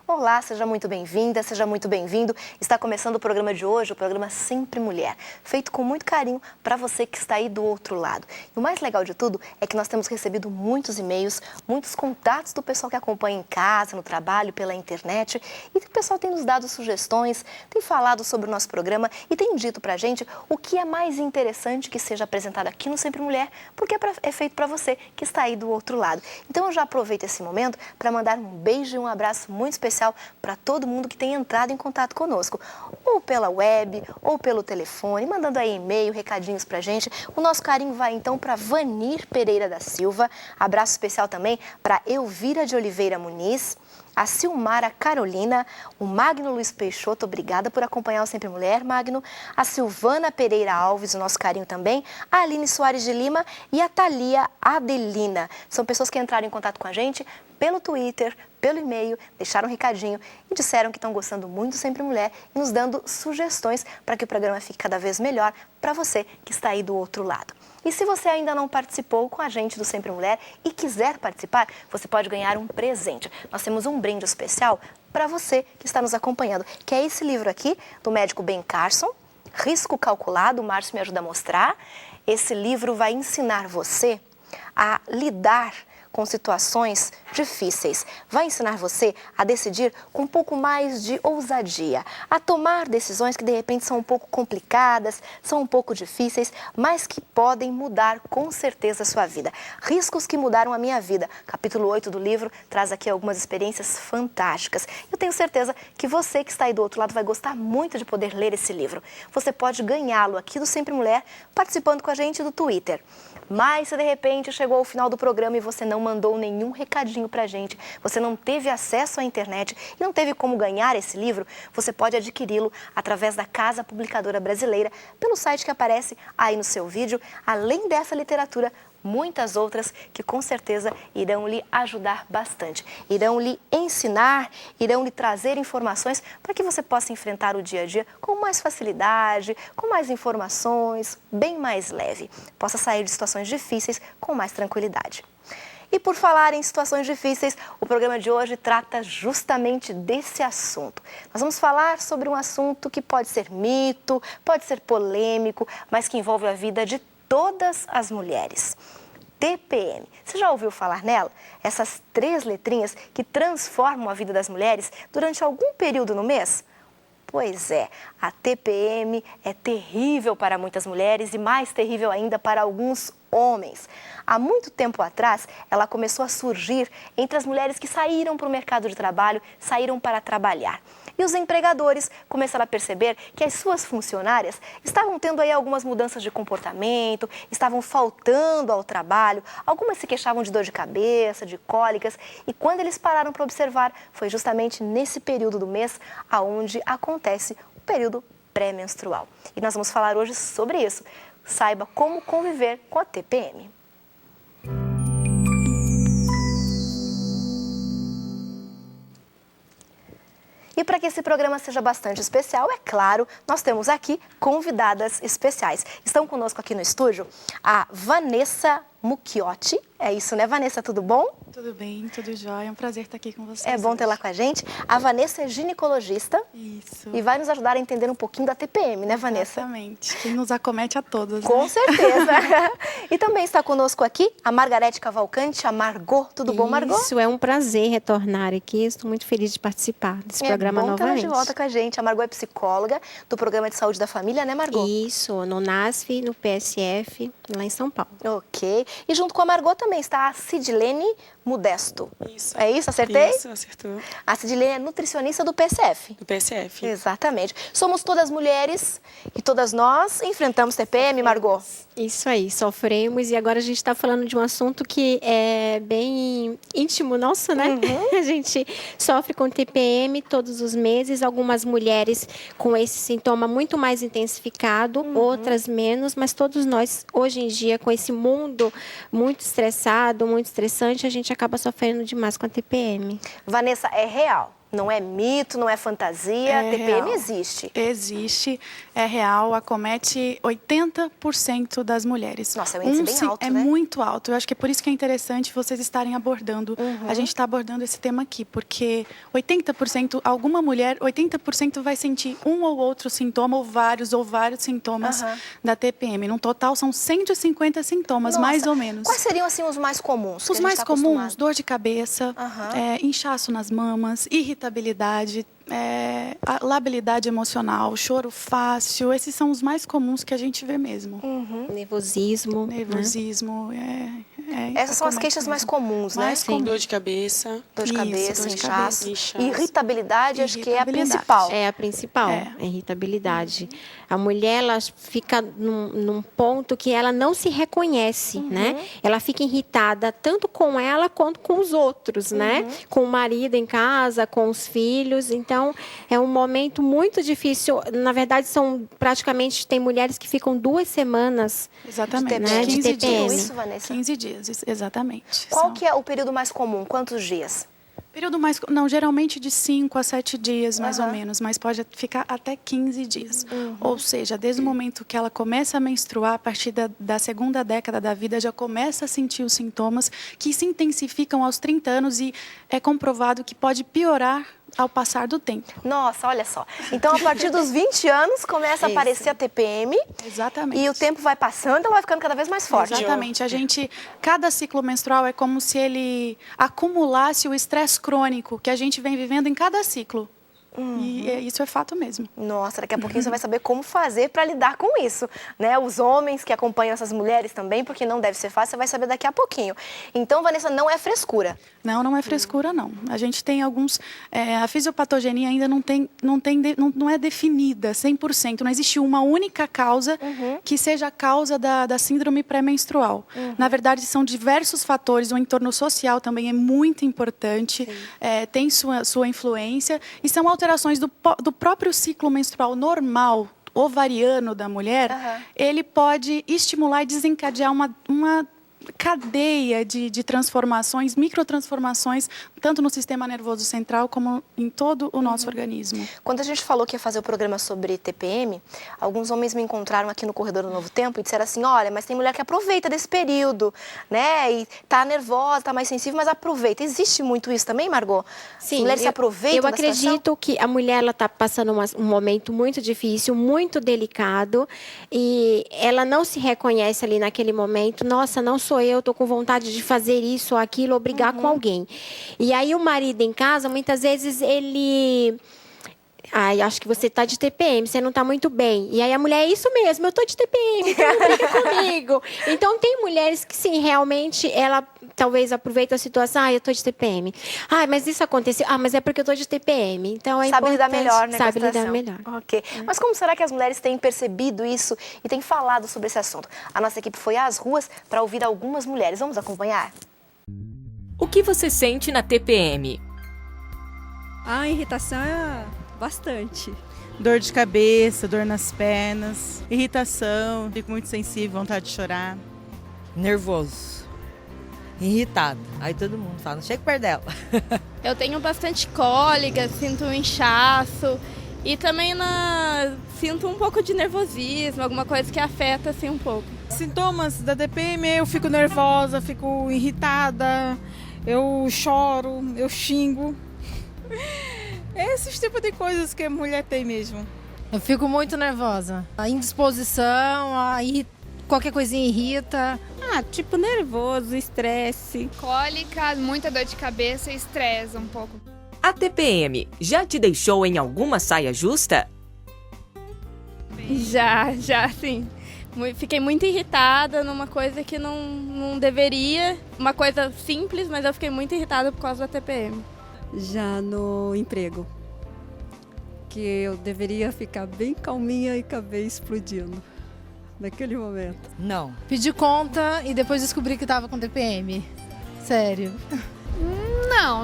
Olá, seja muito bem-vinda, seja muito bem-vindo. Está começando o programa de hoje, o programa Sempre Mulher, feito com muito carinho para você que está aí do outro lado. E o mais legal de tudo é que nós temos recebido muitos e-mails, muitos contatos do pessoal que acompanha em casa, no trabalho, pela internet. E o pessoal tem nos dado sugestões, tem falado sobre o nosso programa e tem dito para a gente o que é mais interessante que seja apresentado aqui no Sempre Mulher, porque é feito para você que está aí do outro lado. Então eu já aproveito esse momento para mandar um beijo e um abraço muito especial para todo mundo que tem entrado em contato conosco, ou pela web, ou pelo telefone, mandando aí e-mail, recadinhos para a gente. O nosso carinho vai então para Vanir Pereira da Silva, abraço especial também para Elvira de Oliveira Muniz, a Silmara Carolina, o Magno Luiz Peixoto, obrigada por acompanhar o Sempre Mulher, Magno, a Silvana Pereira Alves, o nosso carinho também, a Aline Soares de Lima e a Thalia Adelina. São pessoas que entraram em contato com a gente pelo Twitter, pelo e-mail, deixaram um recadinho e disseram que estão gostando muito do Sempre Mulher e nos dando sugestões para que o programa fique cada vez melhor para você que está aí do outro lado. E se você ainda não participou com a gente do Sempre Mulher e quiser participar, você pode ganhar um presente. Nós temos um brinde especial para você que está nos acompanhando, que é esse livro aqui, do médico Ben Carson, Risco Calculado, o Márcio me ajuda a mostrar. Esse livro vai ensinar você a lidar com situações difíceis. Vai ensinar você a decidir com um pouco mais de ousadia, a tomar decisões que de repente são um pouco complicadas, são um pouco difíceis, mas que podem mudar com certeza a sua vida. Riscos que mudaram a minha vida. Capítulo 8 do livro traz aqui algumas experiências fantásticas. Eu tenho certeza que você que está aí do outro lado vai gostar muito de poder ler esse livro. Você pode ganhá-lo aqui do Sempre Mulher, participando com a gente do Twitter. Mas se de repente chegou ao final do programa e você não mandou nenhum recadinho pra gente, você não teve acesso à internet e não teve como ganhar esse livro, você pode adquiri-lo através da Casa Publicadora Brasileira, pelo site que aparece aí no seu vídeo. Além dessa literatura, muitas outras que com certeza irão lhe ajudar bastante, irão lhe ensinar, irão lhe trazer informações para que você possa enfrentar o dia a dia com mais facilidade, com mais informações, bem mais leve, possa sair de situações difíceis com mais tranquilidade. E por falar em situações difíceis, o programa de hoje trata justamente desse assunto. Nós vamos falar sobre um assunto que pode ser mito, pode ser polêmico, mas que envolve a vida de todas as mulheres. TPM. Você já ouviu falar nela? Essas 3 letrinhas que transformam a vida das mulheres durante algum período no mês? Pois é, a TPM é terrível para muitas mulheres e mais terrível ainda para alguns homens. Há muito tempo atrás, ela começou a surgir entre as mulheres que saíram para o mercado de trabalho, saíram para trabalhar. E os empregadores começaram a perceber que as suas funcionárias estavam tendo aí algumas mudanças de comportamento, estavam faltando ao trabalho, algumas se queixavam de dor de cabeça, de cólicas, e quando eles pararam para observar, foi justamente nesse período do mês aonde acontece o período pré-menstrual. E nós vamos falar hoje sobre isso. Saiba como conviver com a TPM. E para que esse programa seja bastante especial, é claro, nós temos aqui convidadas especiais. Estão conosco aqui no estúdio a Vanessa Mucchiotti. É isso, né, Vanessa? Tudo bom? Tudo bem, tudo jóia. É um prazer estar aqui com vocês. É bom tê-la com a gente. A Vanessa é ginecologista. Isso. E vai nos ajudar a entender um pouquinho da TPM, né, Vanessa? Exatamente. Que nos acomete a todos, Com né? certeza. E também está conosco aqui a Margarete Cavalcante, a Margot. Tudo bom, Margot? Isso, é um prazer retornar aqui. Estou muito feliz de participar desse programa novamente. É bom novamente. tê-la de volta com a gente. A Margot é psicóloga do Programa de Saúde da Família, né, Margot? Isso, no NASF, no PSF, lá em São Paulo. Ok. E junto com a Margot também está a Sidilene Modesto. Isso. É isso? Acertei? Isso, acertou. A Sidilene é nutricionista do PSF. Do PSF. Exatamente. Somos todas mulheres e todas nós enfrentamos TPM, Margot. Isso aí, sofremos e agora a gente está falando de um assunto que é bem íntimo nosso, né? Uhum. A gente sofre com TPM todos os meses, algumas mulheres com esse sintoma muito mais intensificado, outras menos, mas todos nós, hoje em dia, com esse mundo muito estressado, muito estressante, a gente acaba sofrendo demais com a TPM. Vanessa, é real? Não é mito, não é fantasia, a TPM real. existe. Existe, é real, acomete 80% das mulheres. Nossa, é um índice bem alto, é né? muito alto. Eu acho que é por isso que é interessante vocês estarem abordando. A gente está abordando esse tema aqui, porque 80%, alguma mulher, 80% vai sentir um ou outro sintoma, ou vários sintomas da TPM. No total, são 150 sintomas, Nossa, mais ou menos. Quais seriam, assim, os mais comuns? Os mais comuns, dor de cabeça, inchaço nas mamas, irritabilidade, a labilidade emocional, choro fácil. Esses são os mais comuns que a gente vê mesmo. Nervosismo. Nervosismo, Essas são as acomete queixas mais mesmo. comuns, né? Mais comuns. Dor de cabeça. Dor de Isso, cabeça, dor de inchaço. cabeça. Irritabilidade, acho que é a Irritabilidade. principal. É a principal, a irritabilidade. A mulher, ela fica num ponto que ela não se reconhece, né? Ela fica irritada tanto com ela quanto com os outros, né? Com o marido em casa, com os filhos. Então, é um momento muito difícil. Na verdade, praticamente, tem mulheres que ficam 2 semanas. Exatamente. TPM. 15 De TPM. dias. Isso, Vanessa? 15 dias, exatamente. Qual que é o período mais comum? Quantos dias? Período mais... Não, geralmente de 5 a 7 dias, mais ou menos, mas pode ficar até 15 dias. Ou seja, desde o momento que ela começa a menstruar, a partir da segunda década da vida, já começa a sentir os sintomas que se intensificam aos 30 anos e é comprovado que pode piorar ao passar do tempo. Nossa, olha só. Então, a partir dos 20 anos, começa a aparecer a TPM. Exatamente. E o tempo vai passando, ela vai ficando cada vez mais forte. Exatamente. Cada ciclo menstrual é como se ele acumulasse o estresse crônico que a gente vem vivendo em cada ciclo. E isso é fato mesmo. Nossa, daqui a pouquinho você vai saber como fazer para lidar com isso, né? Os homens que acompanham essas mulheres também, porque não deve ser fácil, você vai saber daqui a pouquinho. Então, Vanessa, não é frescura. Não é frescura, não. A gente tem alguns... a fisiopatogenia ainda não é definida 100%. Não existe uma única causa que seja a causa da síndrome pré-menstrual. Na verdade, são diversos fatores. O entorno social também é muito importante. Tem sua influência. E são alterações do próprio ciclo menstrual normal, ovariano da mulher. Ele pode estimular e desencadear uma cadeia de transformações, microtransformações, tanto no sistema nervoso central como em todo o nosso organismo. Quando a gente falou que ia fazer o programa sobre TPM, alguns homens me encontraram aqui no corredor do Novo Tempo e disseram assim, olha, mas tem mulher que aproveita desse período, né? E tá nervosa, tá mais sensível, mas aproveita. Existe muito isso também, Margot? Sim, As mulheres se aproveitam eu da situação? acredito que a mulher ela está passando um momento muito difícil, muito delicado, e ela não se reconhece ali naquele momento. Nossa, não sou eu, estou com vontade de fazer isso ou aquilo, ou brigar com alguém. E aí o marido em casa, muitas vezes, ele... Ai, acho que você está de TPM, você não está muito bem. E aí a mulher, é isso mesmo, eu estou de TPM, então não briga comigo. Então, tem mulheres que, sim, realmente, ela talvez aproveita a situação, eu estou de TPM. Mas isso aconteceu, mas é porque eu estou de TPM. Então, é sabe lidar importante, melhor, né? sabe com a lidar situação. melhor. Ok. Mas como será que as mulheres têm percebido isso e têm falado sobre esse assunto? A nossa equipe foi às ruas para ouvir algumas mulheres. Vamos acompanhar? O que você sente na TPM? A irritação é bastante. Dor de cabeça, dor nas pernas, irritação, fico muito sensível, vontade de chorar. Nervoso, irritado. Aí todo mundo fala, não chega perto dela. Eu tenho bastante cólica, sinto um inchaço e também sinto um pouco de nervosismo, alguma coisa que afeta assim um pouco. Sintomas da TPM, eu fico nervosa, fico irritada, eu choro, eu xingo. Esses tipos de coisas que a mulher tem mesmo. Eu fico muito nervosa. A indisposição, qualquer coisinha irrita. Tipo nervoso, estresse. Cólica, muita dor de cabeça e estresse um pouco. A TPM já te deixou em alguma saia justa? Já, sim. Fiquei muito irritada numa coisa que não deveria. Uma coisa simples, mas eu fiquei muito irritada por causa da TPM. Já no emprego, que eu deveria ficar bem calminha e acabei explodindo naquele momento. Não. Pedi conta e depois descobri que estava com TPM. Sério.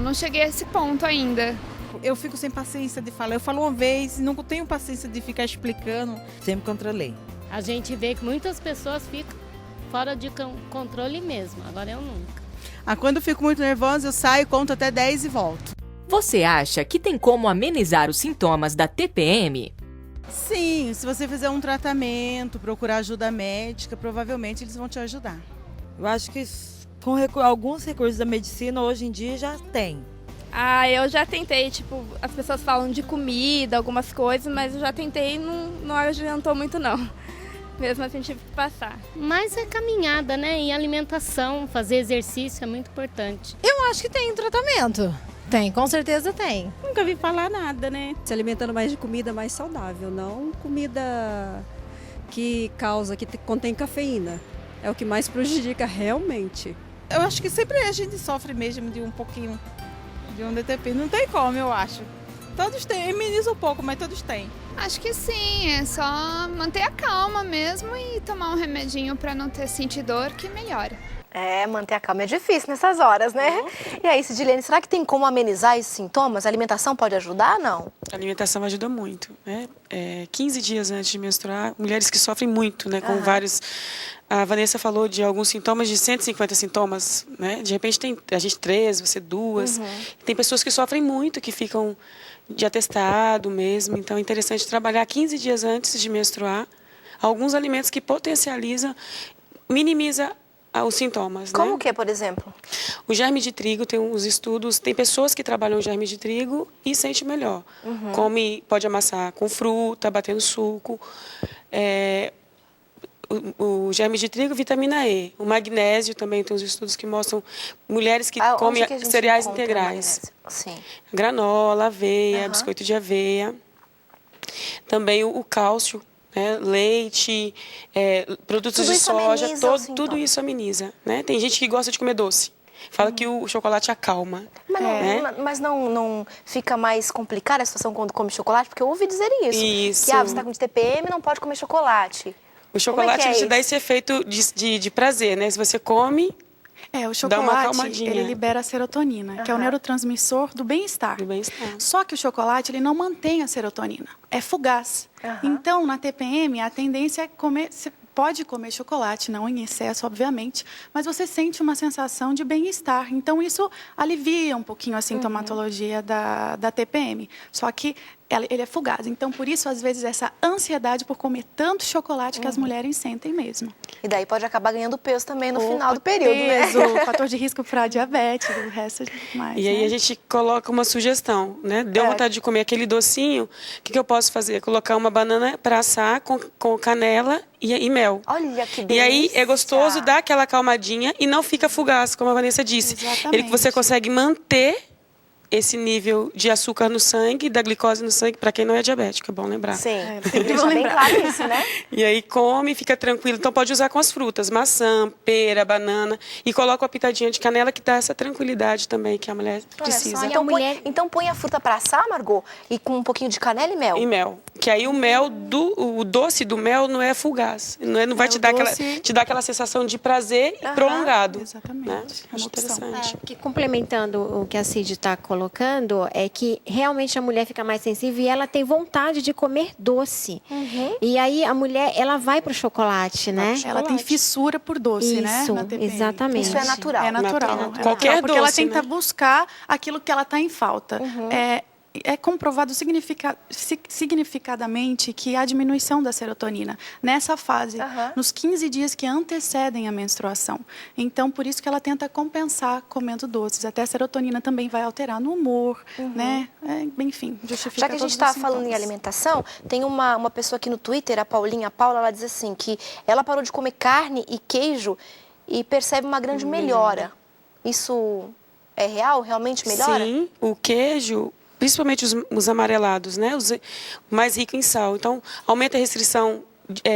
Não cheguei a esse ponto ainda. Eu fico sem paciência de falar. Eu falo uma vez e não tenho paciência de ficar explicando. Sempre controlei. A gente vê que muitas pessoas ficam fora de controle mesmo. Agora eu nunca. Quando eu fico muito nervosa, eu saio, conto até 10 e volto. Você acha que tem como amenizar os sintomas da TPM? Sim, se você fizer um tratamento, procurar ajuda médica, provavelmente eles vão te ajudar. Eu acho que com alguns recursos da medicina hoje em dia já tem. Eu já tentei, tipo, as pessoas falam de comida, algumas coisas, mas eu já tentei e não adiantou muito não. Mesmo assim tive que passar. Mas é caminhada, né? E alimentação, fazer exercício é muito importante. Eu acho que tem tratamento. Tem, com certeza tem. Nunca vi falar nada, né? Se alimentando mais de comida mais saudável, não comida que contém cafeína. É o que mais prejudica realmente. Eu acho que sempre a gente sofre mesmo de um pouquinho de um DTP. Não tem como, eu acho. Todos têm, ameniza um pouco, mas todos têm. Acho que sim, é só manter a calma mesmo e tomar um remedinho para não sentir dor que melhora. Manter a calma é difícil nessas horas, né? E aí, Sidilene, será que tem como amenizar esses sintomas? A alimentação pode ajudar, não? A alimentação ajuda muito, né? 15 dias antes de menstruar, mulheres que sofrem muito, né? Com vários... A Vanessa falou de alguns sintomas, de 150 sintomas, né? De repente tem a gente 3, você 2. Tem pessoas que sofrem muito, que ficam de atestado mesmo. Então é interessante trabalhar 15 dias antes de menstruar alguns alimentos que potencializam, minimiza os sintomas. Como né? que, por exemplo? O germe de trigo, tem uns estudos, tem pessoas que trabalham germe de trigo e sente melhor. Pode amassar com fruta, bater no suco. O germe de trigo, vitamina E. O magnésio também tem uns estudos que mostram mulheres que comem cereais integrais. Sim. Granola, aveia, biscoito de aveia. Também o cálcio, né? Leite, produtos de soja, tudo isso ameniza. Né? Tem gente que gosta de comer doce. Fala que o chocolate acalma. Mas não fica mais complicada a situação quando come chocolate? Porque eu ouvi dizer isso. Isso. Que você está com TPM e não pode comer chocolate. O chocolate ele te dá esse efeito de prazer, né? Se você come, o chocolate, dá uma calmadinha. ele libera a serotonina, que é o neurotransmissor do bem-estar. Só que o chocolate, ele não mantém a serotonina. É fugaz. Então, na TPM, a tendência é comer... Você pode comer chocolate, não em excesso, obviamente, mas você sente uma sensação de bem-estar. Então, isso alivia um pouquinho a sintomatologia da TPM. Só que ele é fugaz. Então, por isso, às vezes, essa ansiedade por comer tanto chocolate que as mulheres sentem mesmo. E daí pode acabar ganhando peso também no final do período, né? Fator de risco para diabetes, o resto mais. E aí a gente coloca uma sugestão, né? Deu vontade de comer aquele docinho, o que eu posso fazer? Colocar uma banana para assar com canela e mel. Olha que delícia. E aí é gostoso, dá aquela calmadinha e não fica fugaz, como a Vanessa disse. Exatamente. Você consegue manter esse nível de açúcar no sangue, da glicose no sangue, para quem não é diabético, é bom lembrar. Sim, tem que deixar bem claro isso, né? E aí come, fica tranquilo. Então pode usar com as frutas, maçã, pera, banana, e coloca uma pitadinha de canela que dá essa tranquilidade também que a mulher precisa. Então põe a fruta para assar, Margot, e com um pouquinho de canela e mel. E mel. Que aí o doce do mel não é fugaz. Não vai te dar aquela sensação de prazer prolongado. Exatamente. Né? Acho interessante. Que complementando o que a Cid está colocando, é que realmente a mulher fica mais sensível e ela tem vontade de comer doce. E aí a mulher, ela vai para o chocolate, né? Ela tem fissura por doce, né? Isso, exatamente. Isso é natural. É natural. Qualquer doce, porque ela tenta buscar aquilo que ela está em falta. É comprovado significadamente que há diminuição da serotonina nessa fase, nos 15 dias que antecedem a menstruação. Então, por isso que ela tenta compensar comendo doces. Até a serotonina também vai alterar no humor, né? Enfim, justifica. Já que a gente está falando em alimentação, tem uma pessoa aqui no Twitter, a Paulinha Paula, ela diz assim que ela parou de comer carne e queijo e percebe uma grande melhora. Isso é real? Realmente melhora? Sim, o queijo... Principalmente os amarelados, né? O mais rico em sal. Então, aumenta a restrição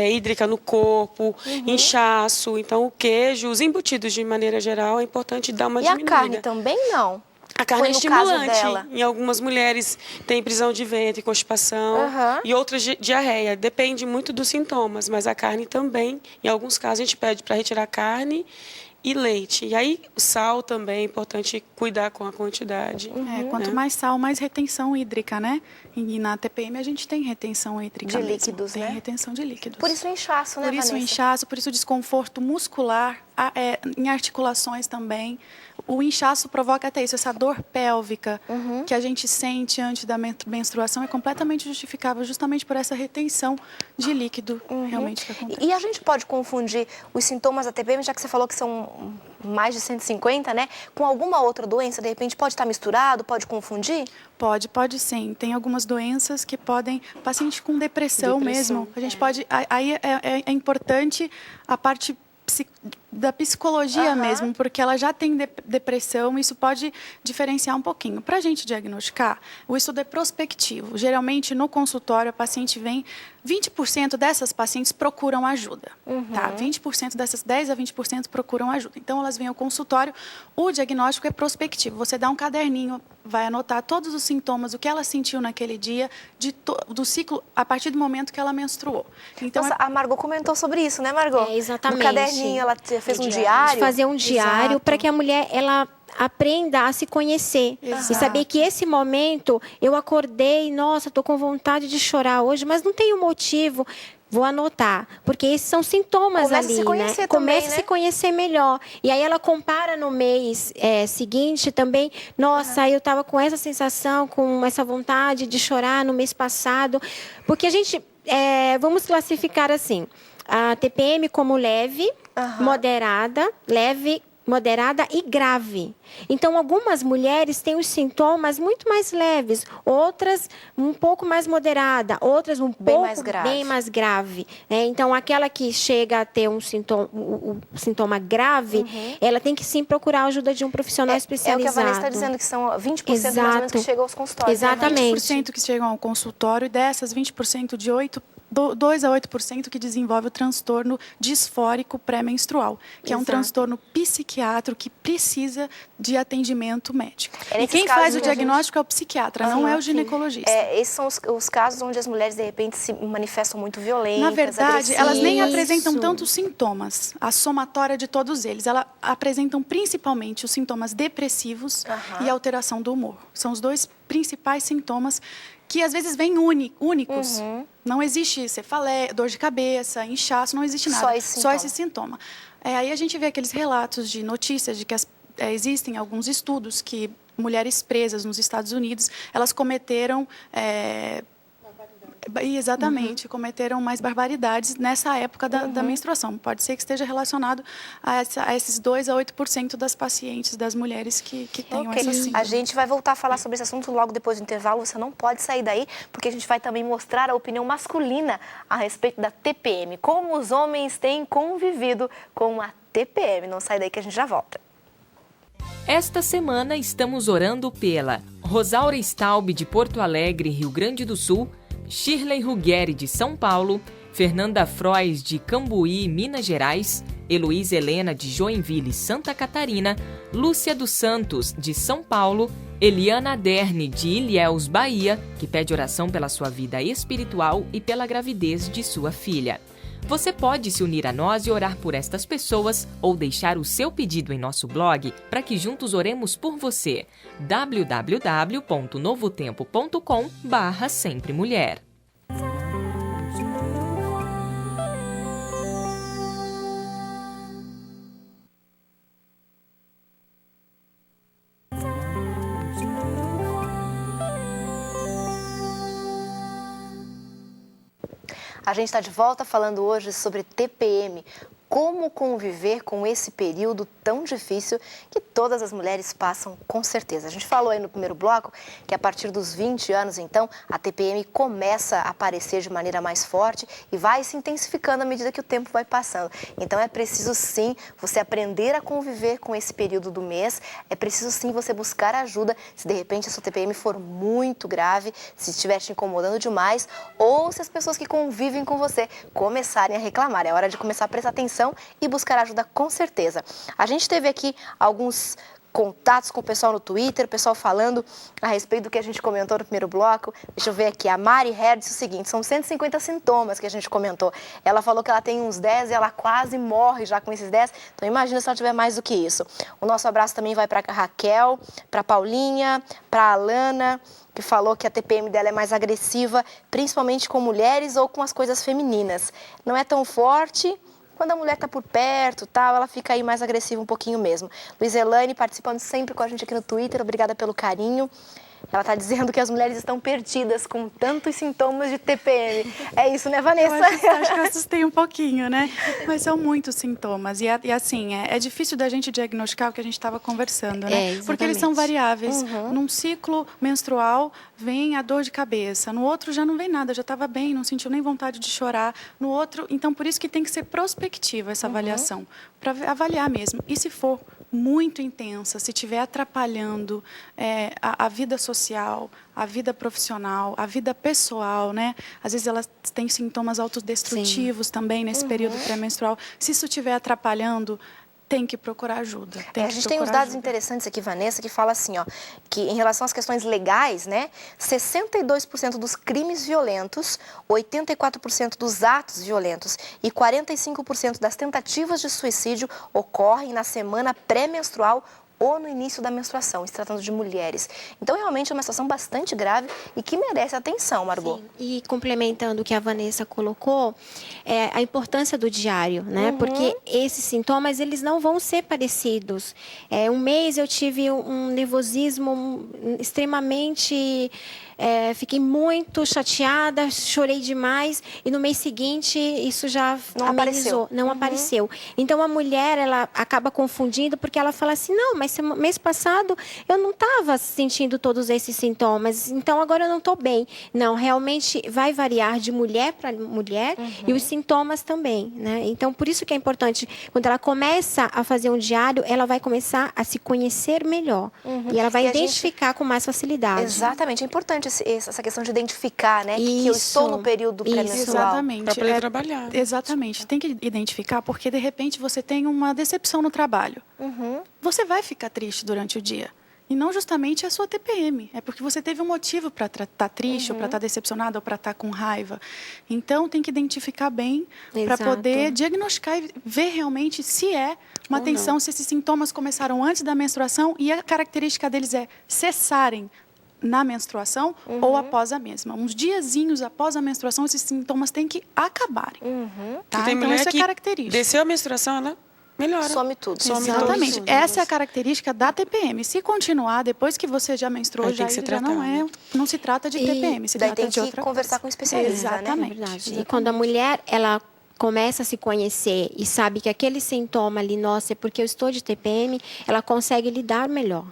hídrica no corpo, inchaço. Então, o queijo, os embutidos de maneira geral, é importante dar uma diminuída. E a carne também não? A carne é estimulante. Em algumas mulheres tem prisão de ventre, constipação e outras diarreia. Depende muito dos sintomas, mas a carne também. Em alguns casos, a gente pede para retirar carne e leite. E aí, o sal também é importante cuidar com a quantidade. Quanto mais sal, mais retenção hídrica, né? E na TPM a gente tem retenção hídrica de líquidos, né? Tem retenção de líquidos. Por isso o inchaço, né, Por isso Vanessa? o inchaço, por isso o desconforto muscular, em articulações também. O inchaço provoca até isso, essa dor pélvica que a gente sente antes da menstruação é completamente justificável justamente por essa retenção de líquido realmente que acontece. E a gente pode confundir os sintomas da TPM, já que você falou que são mais de 150, né? Com alguma outra doença, de repente pode estar misturado, pode confundir? Pode sim. Tem algumas doenças que podem, paciente com depressão mesmo, a gente pode, aí é importante a parte da psicologia mesmo, porque ela já tem depressão, isso pode diferenciar um pouquinho. Para a gente diagnosticar, o estudo é prospectivo. Geralmente, no consultório, a paciente vem, 20% dessas pacientes procuram ajuda. Tá? 20% dessas, 10% a 20% procuram ajuda. Então, elas vêm ao consultório, o diagnóstico é prospectivo. Você dá um caderninho, vai anotar todos os sintomas, o que ela sentiu naquele dia, do ciclo, a partir do momento que ela menstruou. Então, a Margot comentou sobre isso, né, Margot? Exatamente. No caderninho, ela fez um diário. Fazer um diário para que a mulher ela aprenda a se conhecer. E saber que esse momento eu acordei, nossa, estou com vontade de chorar hoje, mas não tenho motivo. Vou anotar, porque esses são sintomas ali, né? Começa a se conhecer melhor. E aí ela compara no mês seguinte também. Nossa, eu estava com essa sensação, com essa vontade de chorar no mês passado. Porque a gente, vamos classificar assim, a TPM como leve, moderada e grave. Então, algumas mulheres têm os sintomas muito mais leves, outras um pouco mais moderada, outras bem mais grave. Então, aquela que chega a ter um sintoma grave, ela tem que sim procurar a ajuda de um profissional especializado. É o que a Vanessa está dizendo, que são 20% mais ou menos que chegam aos consultórios. Exatamente. 20% que chegam ao consultório, e dessas 20%, de 2 a 8% que desenvolve o transtorno disfórico pré-menstrual, que é um transtorno psiquiátrico que precisa de atendimento médico. E quem faz o diagnóstico é o psiquiatra, não é o ginecologista. Esses são os casos onde as mulheres, de repente, se manifestam muito violentas, Na verdade, agressivas. elas nem apresentam tantos sintomas, a somatória de todos eles. Elas apresentam principalmente os sintomas depressivos e alteração do humor. São os dois principais sintomas que às vezes vêm únicos. Não existe cefaleia, dor de cabeça, inchaço, não existe nada. Só esse sintoma. Aí a gente vê aqueles relatos de notícias de que existem alguns estudos que mulheres presas nos Estados Unidos, elas cometeram... Exatamente, cometeram mais barbaridades nessa época da menstruação. Pode ser que esteja relacionado a esses 2 a 8% das pacientes, das mulheres que tenham essa síndrome. A gente vai voltar a falar sobre esse assunto logo depois do intervalo. Você não pode sair daí, porque a gente vai também mostrar a opinião masculina a respeito da TPM. Como os homens têm convivido com a TPM. Não sai daí que a gente já volta. Esta semana estamos orando pela Rosaura Staub, de Porto Alegre, Rio Grande do Sul, Shirley Ruggeri, de São Paulo, Fernanda Frois, de Cambuí, Minas Gerais, Heloísa Helena, de Joinville, Santa Catarina, Lúcia dos Santos, de São Paulo, Eliana Aderne, de Ilhéus, Bahia, que pede oração pela sua vida espiritual e pela gravidez de sua filha. Você pode se unir a nós e orar por estas pessoas ou deixar o seu pedido em nosso blog para que juntos oremos por você. www.novotempo.com/sempremulher. A gente está de volta falando hoje sobre TPM. Como conviver com esse período tão difícil que todas as mulheres passam, com certeza. A gente falou aí no primeiro bloco que a partir dos 20 anos, então, a TPM começa a aparecer de maneira mais forte e vai se intensificando à medida que o tempo vai passando. Então, é preciso, sim, você aprender a conviver com esse período do mês. É preciso, sim, você buscar ajuda se, de repente, a sua TPM for muito grave, se estiver te incomodando demais ou se as pessoas que convivem com você começarem a reclamar. É hora de começar a prestar atenção e buscar ajuda, com certeza. A gente teve aqui alguns contatos com o pessoal no Twitter, o pessoal falando a respeito do que a gente comentou no primeiro bloco. Deixa eu ver aqui, a Mari Herr disse o seguinte, são 150 sintomas que a gente comentou. Ela falou que ela tem uns 10 e ela quase morre já com esses 10, então imagina se ela tiver mais do que isso. O nosso abraço também vai para a Raquel, para a Paulinha, para a Alana, que falou que a TPM dela é mais agressiva, principalmente com mulheres ou com as coisas femininas. Não é tão forte, quando a mulher está por perto, tal, ela fica aí mais agressiva um pouquinho mesmo. Luiz Elaine participando sempre com a gente aqui no Twitter, obrigada pelo carinho. Ela está dizendo que as mulheres estão perdidas com tantos sintomas de TPM. É isso, né, Vanessa? Eu acho que eu assustei um pouquinho, né? Mas são muitos sintomas. E assim, é difícil da gente diagnosticar o que a gente estava conversando, né? Porque eles são variáveis. Num ciclo menstrual, vem a dor de cabeça. No outro, já não vem nada. Já estava bem, não sentiu nem vontade de chorar. No outro, então, por isso que tem que ser prospectiva essa avaliação. Para avaliar mesmo. E se for muito intensa, se estiver atrapalhando a vida social, a vida profissional, a vida pessoal, né? Às vezes elas têm sintomas autodestrutivos também nesse período pré-menstrual. Se isso estiver atrapalhando, tem que procurar ajuda. A gente tem uns dados interessantes aqui, Vanessa, que fala assim, ó, que em relação às questões legais, né, 62% dos crimes violentos, 84% dos atos violentos e 45% das tentativas de suicídio ocorrem na semana pré-menstrual ou no início da menstruação, se tratando de mulheres. Então, realmente, é uma situação bastante grave e que merece atenção, Margot. Sim. E complementando o que a Vanessa colocou, a importância do diário, né? Porque esses sintomas, eles não vão ser parecidos. Um mês eu tive um nervosismo extremamente... fiquei muito chateada, chorei demais e no mês seguinte isso já amenizou, não apareceu. Então a mulher, ela acaba confundindo porque ela fala assim, não, mas mês passado eu não estava sentindo todos esses sintomas, então agora eu não estou bem. Não, realmente vai variar de mulher para mulher e os sintomas também, né? Então por isso que é importante, quando ela começa a fazer um diário, ela vai começar a se conhecer melhor e ela vai identificar com mais facilidade. Exatamente, é importante essa questão de identificar, né? Que eu estou no período pré-menstrual. Exatamente. Para poder trabalhar. Exatamente. Tem que identificar porque, de repente, você tem uma decepção no trabalho. Você vai ficar triste durante o dia. E não justamente a sua TPM. É porque você teve um motivo para estar triste, ou para estar decepcionado, ou para estar com raiva. Então, tem que identificar bem para poder diagnosticar e ver realmente se é uma tensão, se esses sintomas começaram antes da menstruação e a característica deles é cessarem na menstruação ou após a mesma. Uns diazinhos após a menstruação, esses sintomas têm que acabarem. Tá? Tem então, mulher isso é que característica. Desceu a menstruação, ela melhora. Some tudo. Exatamente. Essa é a característica da TPM. Se continuar, depois que você já menstruou, já não se trata de TPM, se trata de outra coisa. Tem que conversar com um especialista, Exatamente. né? Exatamente. E quando a mulher, ela começa a se conhecer e sabe que aquele sintoma ali, nossa, é porque eu estou de TPM, ela consegue lidar melhor.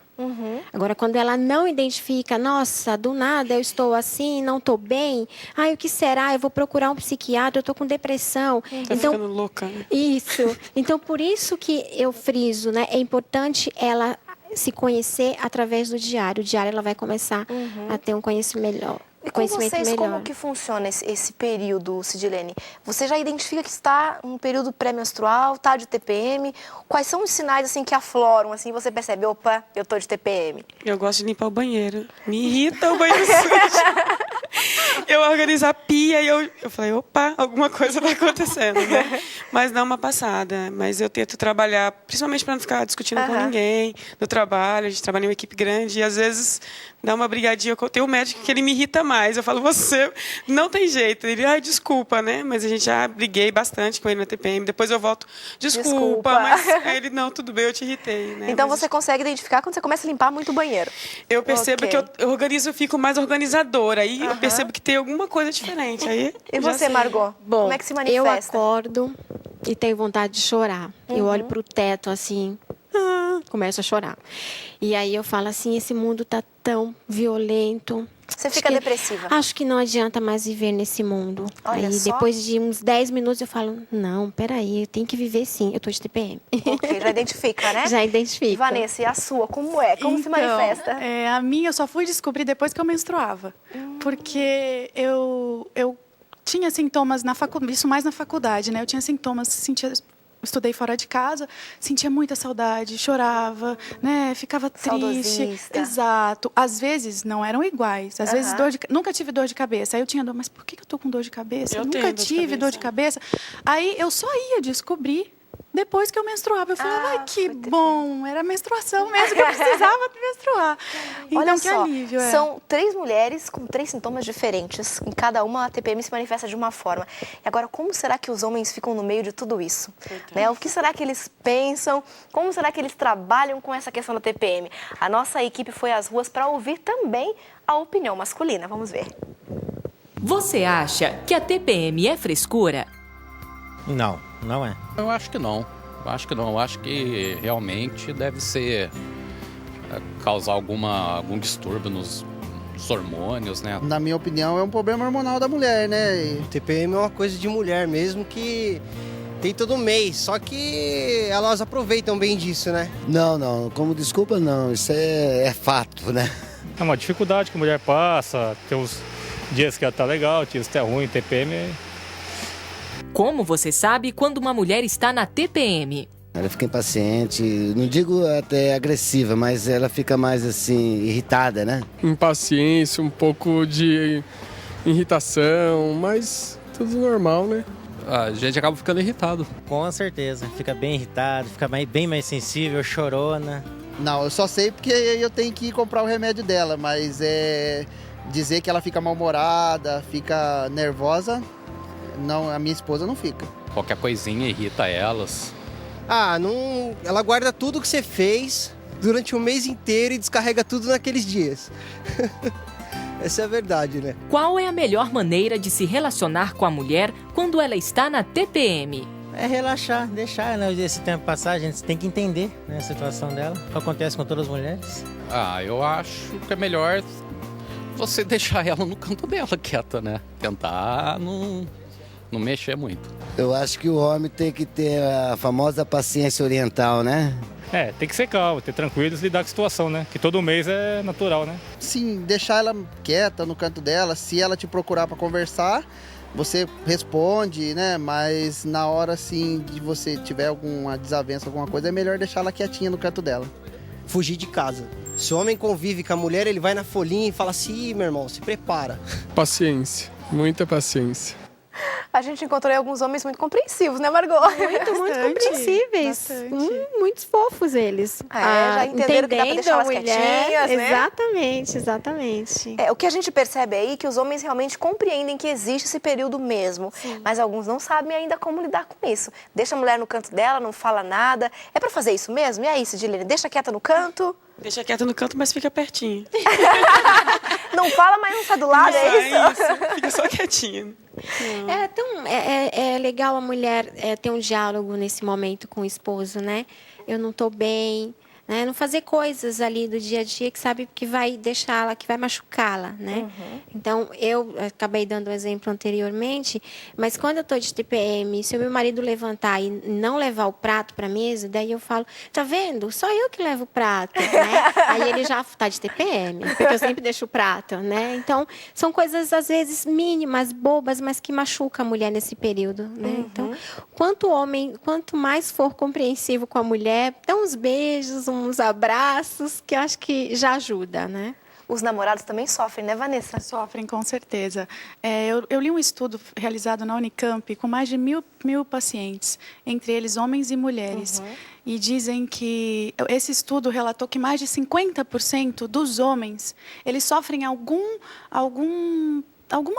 Agora, quando ela não identifica, nossa, do nada eu estou assim, não estou bem, o que será? Eu vou procurar um psiquiatra, eu estou com depressão. Tá ficando louca, né? Isso. Então, por isso que eu friso, né? É importante ela se conhecer através do diário. O diário ela vai começar a ter um conhecimento melhor. E com vocês, como que funciona esse período, Sidilene? Você já identifica que está um período pré-menstrual, está de TPM? Quais são os sinais assim, que afloram? Assim, você percebe, opa, eu estou de TPM? Eu gosto de limpar o banheiro. Me irrita o banheiro sujo. Eu organizo a pia e eu falei, opa, alguma coisa está acontecendo, né? Mas não uma passada. Mas eu tento trabalhar, principalmente para não ficar discutindo com ninguém no trabalho. A gente trabalha em uma equipe grande e às vezes dá uma brigadinha. Eu tenho um médico que ele me irrita mais. Eu falo, você não tem jeito. Ele, desculpa, né? Mas a gente já briguei bastante com ele na TPM. Depois eu volto, desculpa. Mas ele, não, tudo bem, eu te irritei, né? Então você consegue identificar quando você começa a limpar muito o banheiro. Eu percebo que eu organizo, eu fico mais organizadora. Aí eu percebo que tem alguma coisa diferente. Aí, e você, Margot? Bom, como é que se manifesta? Eu acordo e tenho vontade de chorar. Eu olho para o teto assim, começo a chorar. E aí eu falo assim, esse mundo tá tão violento. Você fica depressiva? Acho que não adianta mais viver nesse mundo. Olha aí só. Depois de uns 10 minutos eu falo, não, peraí, eu tenho que viver sim, eu tô de TPM. Ok, já identifica, né? Já identifica. Vanessa, e a sua, como é? Como se manifesta? A minha eu só fui descobrir depois que eu menstruava. Porque eu tinha sintomas na faculdade, isso mais na faculdade, né? Eu tinha sintomas, estudei fora de casa, sentia muita saudade, chorava, né? Ficava triste. Exato. Às vezes não eram iguais. Às vezes nunca tive dor de cabeça. Aí eu tinha dor, mas por que eu tô com dor de cabeça? Eu nunca tive dor de cabeça. Aí eu só ia descobrir Depois que eu menstruava, eu falava, ai, que bom, era a menstruação mesmo, que eu precisava menstruar. Então, Olha que só, alívio, são 3 mulheres com 3 sintomas diferentes. Em cada uma, a TPM se manifesta de uma forma. E agora, como será que os homens ficam no meio de tudo isso? Né? O que será que eles pensam? Como será que eles trabalham com essa questão da TPM? A nossa equipe foi às ruas para ouvir também a opinião masculina. Vamos ver. Você acha que a TPM é frescura? Não, não é. Eu acho que não. Eu acho que realmente deve ser causar algum distúrbio nos hormônios, né? Na minha opinião, é um problema hormonal da mulher, né? TPM é uma coisa de mulher mesmo que tem todo mês, só que elas aproveitam bem disso, né? Não, como desculpa não, isso é fato, né? É uma dificuldade que a mulher passa, tem uns dias que ela tá legal, dias que tá ruim, TPM. Como você sabe quando uma mulher está na TPM? Ela fica impaciente, não digo até agressiva, mas ela fica mais assim, irritada, né? Impaciência, um pouco de irritação, mas tudo normal, né? A gente acaba ficando irritado. Com certeza, fica bem irritado, fica bem mais sensível, chorona. Não, eu só sei porque eu tenho que ir comprar o remédio dela, mas dizer que ela fica mal-humorada, fica nervosa, não, a minha esposa não fica. Qualquer coisinha irrita elas. Não, ela guarda tudo que você fez durante o mês inteiro e descarrega tudo naqueles dias. Essa é a verdade, né? Qual é a melhor maneira de se relacionar com a mulher quando ela está na TPM? É relaxar, deixar esse tempo passar, a gente tem que entender, né, a situação dela, o que acontece com todas as mulheres. Eu acho que é melhor você deixar ela no canto dela, quieta, né? Tentar não mexer muito. Eu acho que o homem tem que ter a famosa paciência oriental, né? Tem que ser calmo, ter tranquilo e lidar com a situação, né? Que todo mês é natural, né? Sim, deixar ela quieta no canto dela, se ela te procurar para conversar, você responde, né? Mas na hora, assim, de você tiver alguma desavença, alguma coisa, é melhor deixar ela quietinha no canto dela. Fugir de casa. Se o homem convive com a mulher, ele vai na folhinha e fala assim, meu irmão, se prepara. Paciência, muita paciência. A gente encontrou aí alguns homens muito compreensivos, né, Margot? Muito compreensíveis. Muitos fofos eles. Já entenderam que dá pra deixar elas quietinhas, né? Exatamente. O que a gente percebe aí é que os homens realmente compreendem que existe esse período mesmo. Sim. Mas alguns não sabem ainda como lidar com isso. Deixa a mulher no canto dela, não fala nada. É pra fazer isso mesmo? E aí, Sidilene, deixa quieta no canto? Deixa quieta no canto, mas fica pertinho. Não fala, mas não sai do lado, é isso? Fica só quietinha. É legal a mulher ter um diálogo nesse momento com o esposo, né? Eu não estou bem, né? Não fazer coisas ali do dia a dia que sabe que vai deixá-la, que vai machucá-la, né? Então, eu acabei dando o exemplo anteriormente, mas quando eu estou de TPM, se o meu marido levantar e não levar o prato para a mesa, daí eu falo, tá vendo? Só eu que levo o prato, né? Aí ele já tá de TPM, porque eu sempre deixo o prato, né? Então, são coisas, às vezes, mínimas, bobas, mas que machucam a mulher nesse período, né? Então, quanto mais for compreensivo com a mulher, dá uns beijos, uns abraços, que eu acho que já ajuda, né? Os namorados também sofrem, né, Vanessa? Sofrem, com certeza. Eu li um estudo realizado na Unicamp com mais de mil pacientes, entre eles homens e mulheres. E dizem que esse estudo relatou que mais de 50% dos homens, eles sofrem alguma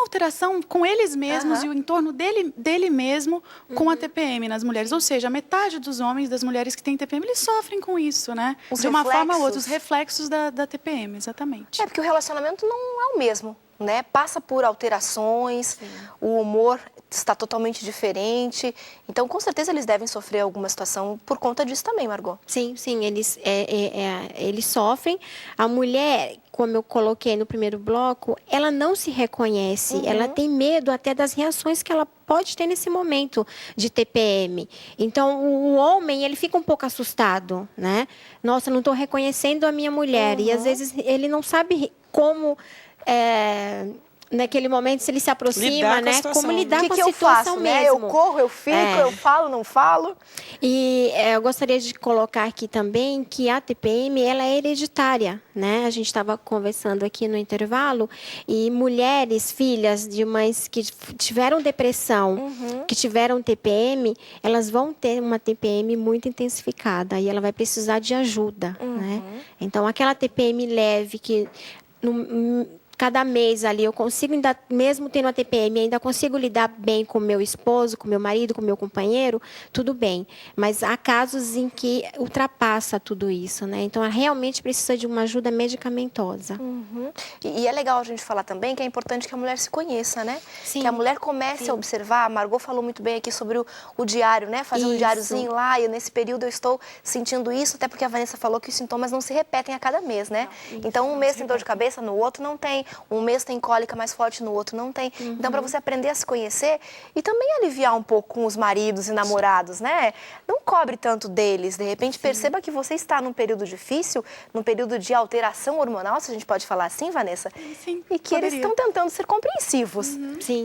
alteração com eles mesmos e o entorno dele mesmo com a TPM nas mulheres. Ou seja, metade dos homens, das mulheres que têm TPM, eles sofrem com isso, né? De uma forma ou outra, os reflexos da TPM, exatamente. Porque o relacionamento não é o mesmo, né? Passa por alterações, o humor está totalmente diferente. Então, com certeza, eles devem sofrer alguma situação por conta disso também, Margot. Sim, eles sofrem. A mulher, como eu coloquei no primeiro bloco, ela não se reconhece, ela tem medo até das reações que ela pode ter nesse momento de TPM. Então, o homem, ele fica um pouco assustado, né? Nossa, não estou reconhecendo a minha mulher. E, às vezes, ele não sabe como naquele momento, se ele se aproxima, Lidar com a né? situação. Como lidar O que com que a eu situação faço, mesmo. né? Eu corro, eu fico, eu falo, não falo. E eu gostaria de colocar aqui também que a TPM ela é hereditária, né? A gente estava conversando aqui no intervalo e mulheres, filhas de mães que tiveram depressão, que tiveram TPM, elas vão ter uma TPM muito intensificada e ela vai precisar de ajuda, né? Então, aquela TPM leve que cada mês ali eu consigo, ainda, mesmo tendo a TPM, ainda consigo lidar bem com meu esposo, com meu marido, com meu companheiro, tudo bem. Mas há casos em que ultrapassa tudo isso, né? Então, ela realmente precisa de uma ajuda medicamentosa. E é legal a gente falar também que é importante que a mulher se conheça, né? Sim. Que a mulher comece a observar. A Margot falou muito bem aqui sobre o diário, né? Fazer um Isso. diáriozinho lá e nesse período eu estou sentindo isso, até porque a Vanessa falou que os sintomas não se repetem a cada mês, né? Então, um mês tem dor de cabeça, no outro não tem. Um mês tem cólica mais forte, no outro não tem. Então, para você aprender a se conhecer e também aliviar um pouco com os maridos e namorados, né? Não cobre tanto deles. De repente, perceba que você está num período difícil, num período de alteração hormonal, se a gente pode falar assim, Vanessa? Sim, e que eles estão tentando ser compreensivos,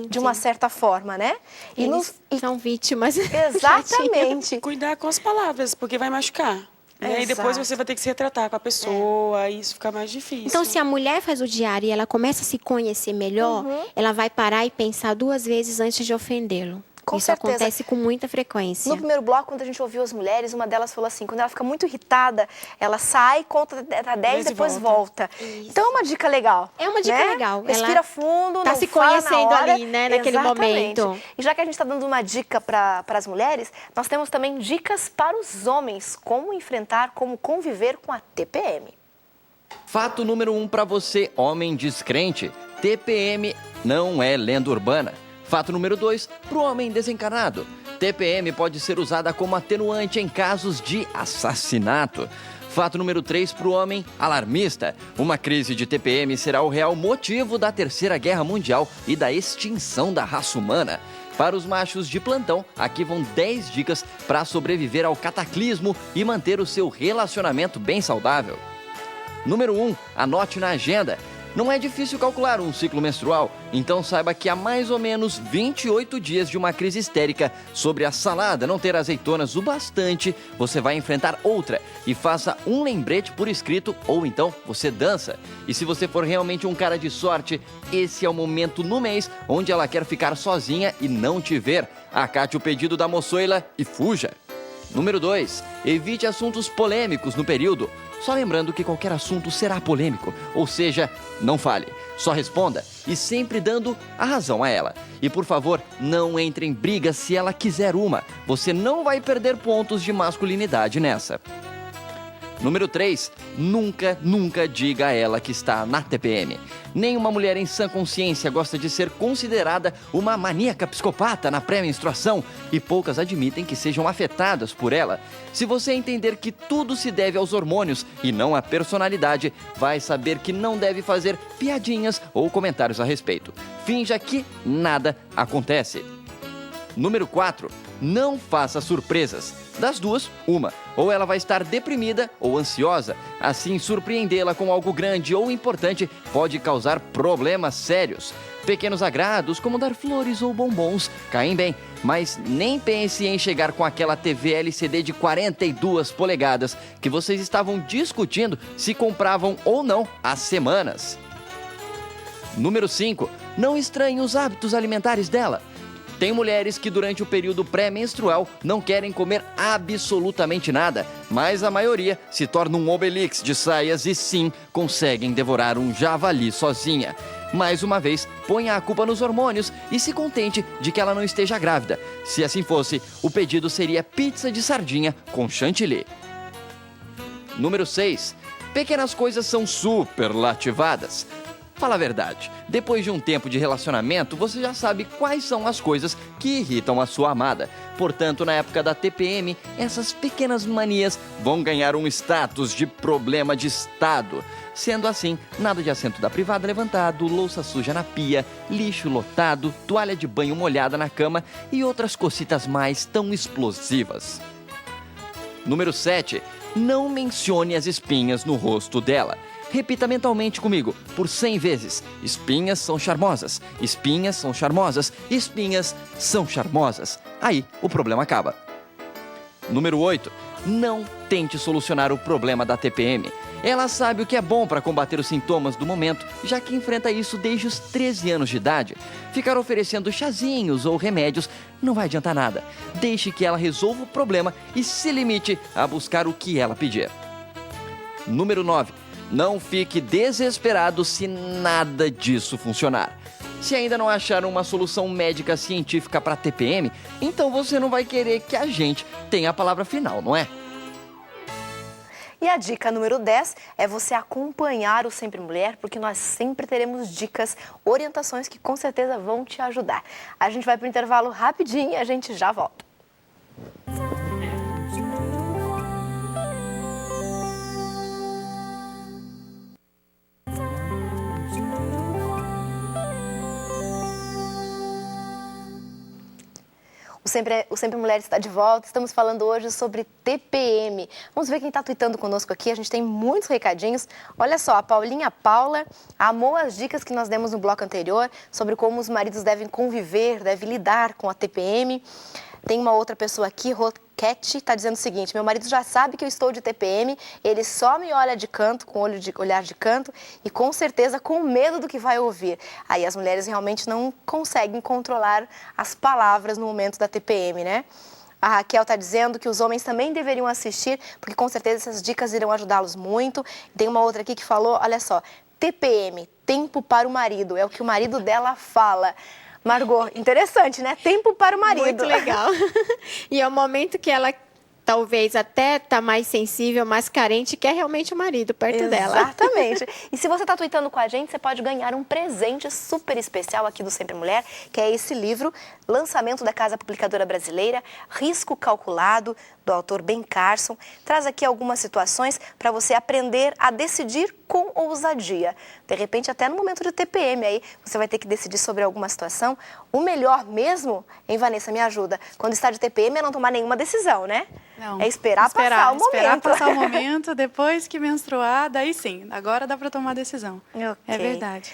de uma certa forma, né? Eles são vítimas. Exatamente. Cuidar com as palavras, porque vai machucar. E aí depois você vai ter que se retratar com a pessoa, e isso fica mais difícil. Então, se a mulher faz o diário e ela começa a se conhecer melhor, ela vai parar e pensar 2 vezes antes de ofendê-lo. Com Isso certeza. acontece com muita frequência. No primeiro bloco, quando a gente ouviu as mulheres, uma delas falou assim, quando ela fica muito irritada, ela sai, conta até 10 e depois volta. Então é uma dica legal. É uma dica né? legal. Respira Ela fundo, tá não se fala conhecendo na hora. ali, né, naquele Exatamente. momento. E já que a gente está dando uma dica para as mulheres, nós temos também dicas para os homens, como enfrentar, como conviver com a TPM. Fato número 1 para você, homem descrente: TPM não é lenda urbana. Fato número 2, para o homem desencarnado: TPM pode ser usada como atenuante em casos de assassinato. Fato número 3, para o homem alarmista: uma crise de TPM será o real motivo da Terceira Guerra Mundial e da extinção da raça humana. Para os machos de plantão, aqui vão 10 dicas para sobreviver ao cataclismo e manter o seu relacionamento bem saudável. Número 1, anote na agenda. Não é difícil calcular um ciclo menstrual, então saiba que há mais ou menos 28 dias de uma crise histérica sobre a salada não ter azeitonas o bastante, você vai enfrentar outra e faça um lembrete por escrito ou então você dança. E se você for realmente um cara de sorte, esse é o momento no mês onde ela quer ficar sozinha e não te ver. Acate o pedido da moçoila e fuja. Número 2, evite assuntos polêmicos no período. Só lembrando que qualquer assunto será polêmico, ou seja, não fale, só responda e sempre dando a razão a ela. E por favor, não entre em briga se ela quiser uma, você não vai perder pontos de masculinidade nessa. Número 3, nunca diga a ela que está na TPM. Nenhuma mulher em sã consciência gosta de ser considerada uma maníaca psicopata na pré-menstruação e poucas admitem que sejam afetadas por ela. Se você entender que tudo se deve aos hormônios e não à personalidade, vai saber que não deve fazer piadinhas ou comentários a respeito. Finja que nada acontece. Número 4, não faça surpresas. Das duas, uma. Ou ela vai estar deprimida ou ansiosa. Assim, surpreendê-la com algo grande ou importante pode causar problemas sérios. Pequenos agrados, como dar flores ou bombons, caem bem. Mas nem pense em chegar com aquela TV LCD de 42 polegadas que vocês estavam discutindo se compravam ou não há semanas. Número 5. Não estranhe os hábitos alimentares dela. Tem mulheres que durante o período pré-menstrual não querem comer absolutamente nada, mas a maioria se torna um Obelix de saias e sim, conseguem devorar um javali sozinha. Mais uma vez, ponha a culpa nos hormônios e se contente de que ela não esteja grávida. Se assim fosse, o pedido seria pizza de sardinha com chantilly. Número 6. Pequenas coisas são superlativadas. Fala a verdade, depois de um tempo de relacionamento, você já sabe quais são as coisas que irritam a sua amada. Portanto, na época da TPM, essas pequenas manias vão ganhar um status de problema de estado. Sendo assim, nada de assento da privada levantado, louça suja na pia, lixo lotado, toalha de banho molhada na cama e outras cocitas mais tão explosivas. Número 7. Não mencione as espinhas no rosto dela. Repita mentalmente comigo, por 100 vezes. Espinhas são charmosas, espinhas são charmosas, espinhas são charmosas. Aí, o problema acaba. Número 8. Não tente solucionar o problema da TPM. Ela sabe o que é bom para combater os sintomas do momento, já que enfrenta isso desde os 13 anos de idade. Ficar oferecendo chazinhos ou remédios não vai adiantar nada. Deixe que ela resolva o problema e se limite a buscar o que ela pedir. Número 9. Não fique desesperado se nada disso funcionar. Se ainda não acharam uma solução médica científica para a TPM, então você não vai querer que a gente tenha a palavra final, não é? E a dica número 10 é você acompanhar o Sempre Mulher, porque nós sempre teremos dicas, orientações que com certeza vão te ajudar. A gente vai para o intervalo rapidinho e a gente já volta. O Sempre Mulher está de volta, estamos falando hoje sobre TPM. Vamos ver quem está tweetando conosco aqui, a gente tem muitos recadinhos. Olha só, a Paulinha Paula amou as dicas que nós demos no bloco anterior sobre como os maridos devem conviver, devem lidar com a TPM. Tem uma outra pessoa aqui, Roquete, está dizendo o seguinte: meu marido já sabe que eu estou de TPM, ele só me olha de canto, com olhar de canto e com certeza com medo do que vai ouvir. Aí as mulheres realmente não conseguem controlar as palavras no momento da TPM, né? A Raquel está dizendo que os homens também deveriam assistir, porque com certeza essas dicas irão ajudá-los muito. Tem uma outra aqui que falou, olha só, TPM, tempo para o marido, é o que o marido dela fala. Margot, interessante, né? Tempo para o marido. Muito legal. E é o momento que ela talvez até está mais sensível, mais carente, quer realmente o marido perto dela. Exatamente. E se você está tweetando com a gente, você pode ganhar um presente super especial aqui do Sempre Mulher, que é esse livro, lançamento da Casa Publicadora Brasileira, Risco Calculado, do autor Ben Carson. Traz aqui algumas situações para você aprender a decidir com ousadia. De repente, até no momento de TPM, aí você vai ter que decidir sobre alguma situação. O melhor mesmo, hein, Vanessa, me ajuda, quando está de TPM é não tomar nenhuma decisão, né? Não, é esperar passar o momento. Esperar passar o momento, depois que menstruar, daí sim, agora dá para tomar a decisão. Okay. É verdade.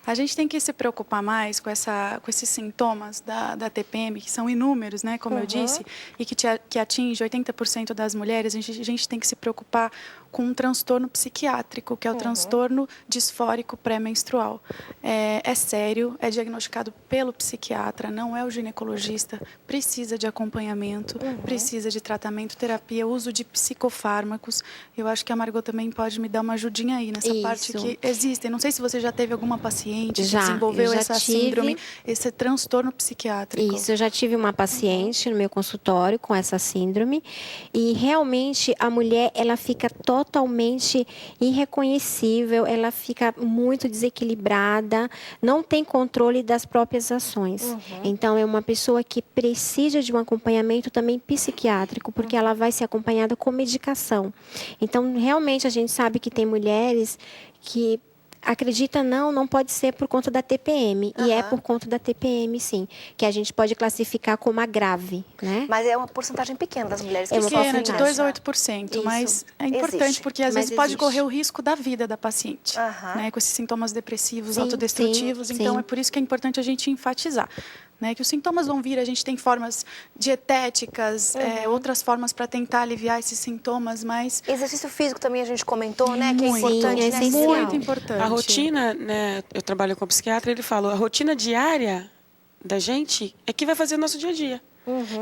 A gente tem que se preocupar mais com esses sintomas da TPM, que são inúmeros, né, como eu disse, e que atinge 80% das mulheres. A gente tem que se preocupar com um transtorno psiquiátrico, que é o transtorno disfórico pré-menstrual. É sério, é diagnosticado pelo psiquiatra, não é o ginecologista, precisa de acompanhamento, precisa de tratamento, terapia, uso de psicofármacos. Eu acho que a Margot também pode me dar uma ajudinha aí nessa parte que existem. Não sei se você já teve alguma paciente que desenvolveu essa síndrome, esse transtorno psiquiátrico. Isso, eu já tive uma paciente no meu consultório com essa síndrome e realmente a mulher, ela fica totalmente irreconhecível, ela fica muito desequilibrada, não tem controle das próprias ações. Então, é uma pessoa que precisa de um acompanhamento também psiquiátrico, porque ela vai ser acompanhada com medicação. Então, realmente, a gente sabe que tem mulheres que acredita, não pode ser por conta da TPM. E é por conta da TPM, sim. Que a gente pode classificar como a grave, né? Mas é uma porcentagem pequena das mulheres que é pequena, de 2% a 8%. Isso. Mas é importante porque às vezes pode correr o risco da vida da paciente. Né? Com esses sintomas depressivos, autodestrutivos. Então é por isso que é importante a gente enfatizar. Né, que os sintomas vão vir, a gente tem formas dietéticas, outras formas para tentar aliviar esses sintomas, mas... Exercício físico também a gente comentou, né, que é importante, é essencial. Muito importante. A rotina, né, eu trabalho com um psiquiatra, ele falou, a rotina diária da gente é que vai fazer o nosso dia a dia.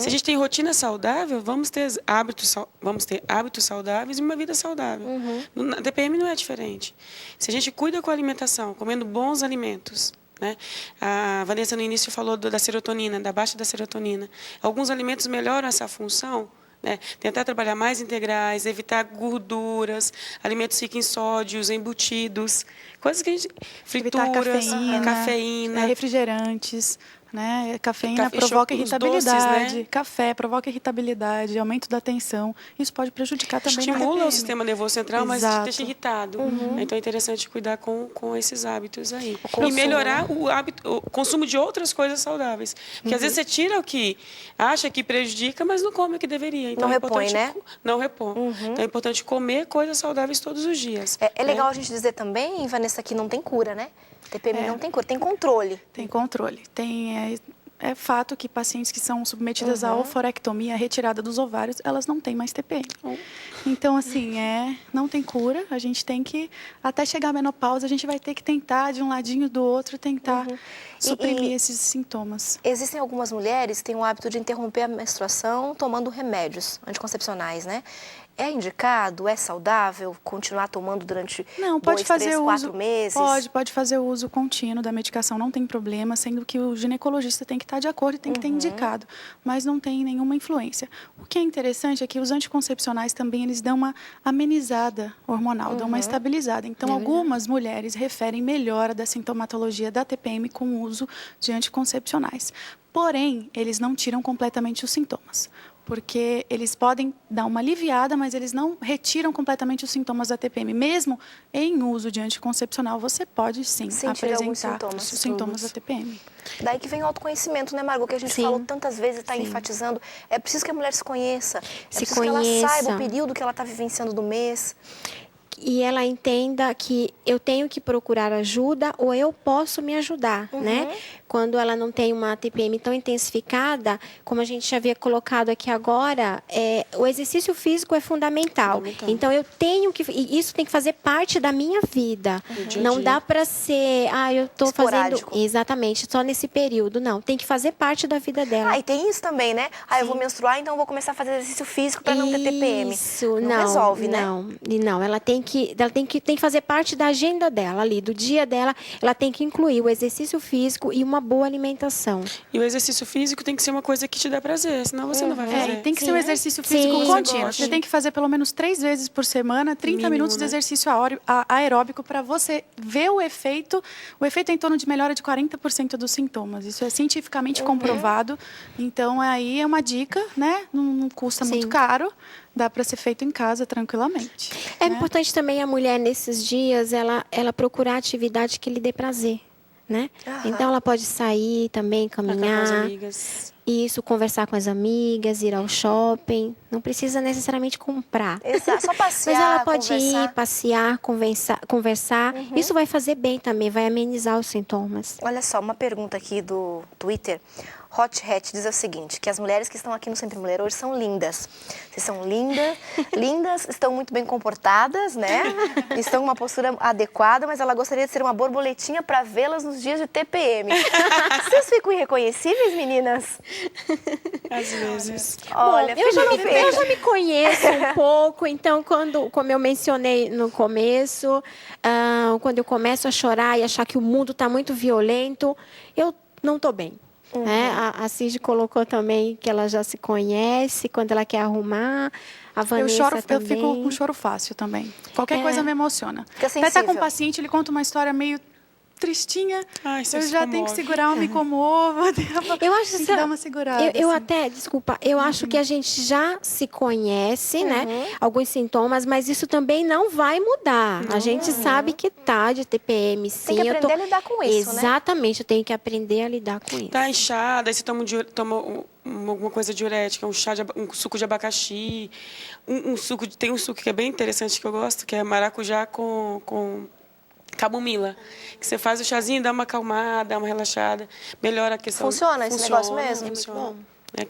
Se a gente tem rotina saudável, vamos ter hábitos saudáveis e uma vida saudável. Na TPM não é diferente. Se a gente cuida com a alimentação, comendo bons alimentos, né? A Vanessa no início falou da serotonina, da baixa da serotonina. Alguns alimentos melhoram essa função, né? Tentar trabalhar mais integrais, evitar gorduras, alimentos ricos em sódios, embutidos, coisas que a gente... Frituras, cafeína, refrigerantes, né? Cafeína Café, provoca os irritabilidade, doces, né? Café provoca irritabilidade, aumento da tensão. Isso pode prejudicar também a Estimula TPM. o sistema nervoso central, mas Exato. te deixa irritado. Então é interessante cuidar com esses hábitos aí. consumo, E melhorar o consumo de outras coisas saudáveis. Porque às vezes você tira o que acha que prejudica, mas não come o que deveria. Então, Não é repõe, importante, né? Não repõe. Então é importante comer coisas saudáveis todos os dias. É legal a gente dizer também, Vanessa, que não tem cura, né? TPM não tem cura, tem controle. Tem controle. É fato que pacientes que são submetidas à oforectomia, retirada dos ovários, elas não têm mais TPM. Então, assim, não tem cura. A gente tem que, até chegar à menopausa, a gente vai ter que tentar, de um ladinho do outro, tentar suprimir esses sintomas. Existem algumas mulheres que têm o hábito de interromper a menstruação tomando remédios anticoncepcionais, né? É indicado, é saudável continuar tomando durante Não, pode 2, fazer 3, uso, 4 meses? Pode fazer o uso contínuo da medicação, não tem problema, sendo que o ginecologista tem que estar de acordo e tem que ter indicado, mas não tem nenhuma influência. O que é interessante é que os anticoncepcionais também eles dão uma amenizada hormonal, dão uma estabilizada. Então, algumas mulheres referem melhora da sintomatologia da TPM com o uso de anticoncepcionais. Porém, eles não tiram completamente os sintomas. Porque eles podem dar uma aliviada, mas eles não retiram completamente os sintomas da TPM. Mesmo em uso de anticoncepcional, você pode sim apresentar os sintomas da TPM. Daí que vem o autoconhecimento, né, Margot? Que a gente falou tantas vezes e está enfatizando. É preciso que a mulher se conheça. É preciso que ela saiba o período que ela está vivenciando do mês. E ela entenda que eu tenho que procurar ajuda ou eu posso me ajudar, né? Quando ela não tem uma TPM tão intensificada, como a gente já havia colocado aqui agora, o exercício físico é fundamental. Então, eu tenho que... E isso tem que fazer parte da minha vida. Não dá para ser... eu estou fazendo... Exatamente, só nesse período. Não, tem que fazer parte da vida dela. E tem isso também, né? Eu vou menstruar, então eu vou começar a fazer exercício físico para não ter TPM. Isso, não resolve, né? Não, ela tem que fazer parte da agenda dela ali, do dia dela. Ela tem que incluir o exercício físico e uma boa alimentação. E o exercício físico tem que ser uma coisa que te dá prazer, senão você não vai fazer. Tem que ser um exercício físico contínuo. Você tem que fazer pelo menos 3 vezes por semana, 30 minutos de exercício aeróbico para você ver o efeito. O efeito é em torno de melhora de 40% dos sintomas. Isso é cientificamente comprovado. Então, aí é uma dica, né? Não custa muito caro. Dá para ser feito em casa tranquilamente. É importante também a mulher, nesses dias, ela procurar atividade que lhe dê prazer, né? Então, ela pode sair também, caminhar. Com as amigas. Isso, conversar com as amigas, ir ao shopping. Não precisa necessariamente comprar. Exato, só passear, mas ela pode conversar. ir, passear, conversar. Isso vai fazer bem também, vai amenizar os sintomas. Olha só, uma pergunta aqui do Twitter. Hot Hat diz o seguinte, que as mulheres que estão aqui no Sempre Mulher hoje são lindas. Vocês são lindas, estão muito bem comportadas, né? Estão em uma postura adequada, mas ela gostaria de ser uma borboletinha para vê-las nos dias de TPM. Vocês ficam irreconhecíveis, meninas? Às vezes. Olha, bom, eu já me conheço um pouco, então, como eu mencionei no começo, quando eu começo a chorar e achar que o mundo está muito violento, eu não estou bem. A Cid colocou também que ela já se conhece, quando ela quer arrumar. A Vanessa também. Eu fico com choro fácil também. Qualquer coisa me emociona. Até tá com um paciente, ele conta uma história meio tristinha, eu já tenho que segurar, eu me comovo. Eu acho que dar uma segurada. Eu acho que a gente já se conhece, né? Alguns sintomas, mas isso também não vai mudar. A gente sabe que tá de TPM, sim. Tem que aprender a lidar com isso, né? Exatamente, eu tenho que aprender a lidar com isso. Tá inchada, aí você toma alguma coisa diurética, um suco de abacaxi, tem um suco que é bem interessante que eu gosto, que é maracujá com camomila, que você faz o chazinho, dá uma acalmada, dá uma relaxada, melhora a questão... Funciona esse negócio mesmo? Funciona.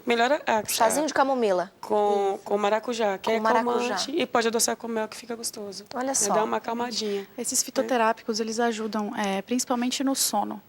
Melhora a chazinho de camomila. Com maracujá, que é calmante, e pode adoçar com mel, que fica gostoso. Olha só. Dá uma acalmadinha. Esses fitoterápicos, eles ajudam, principalmente no sono.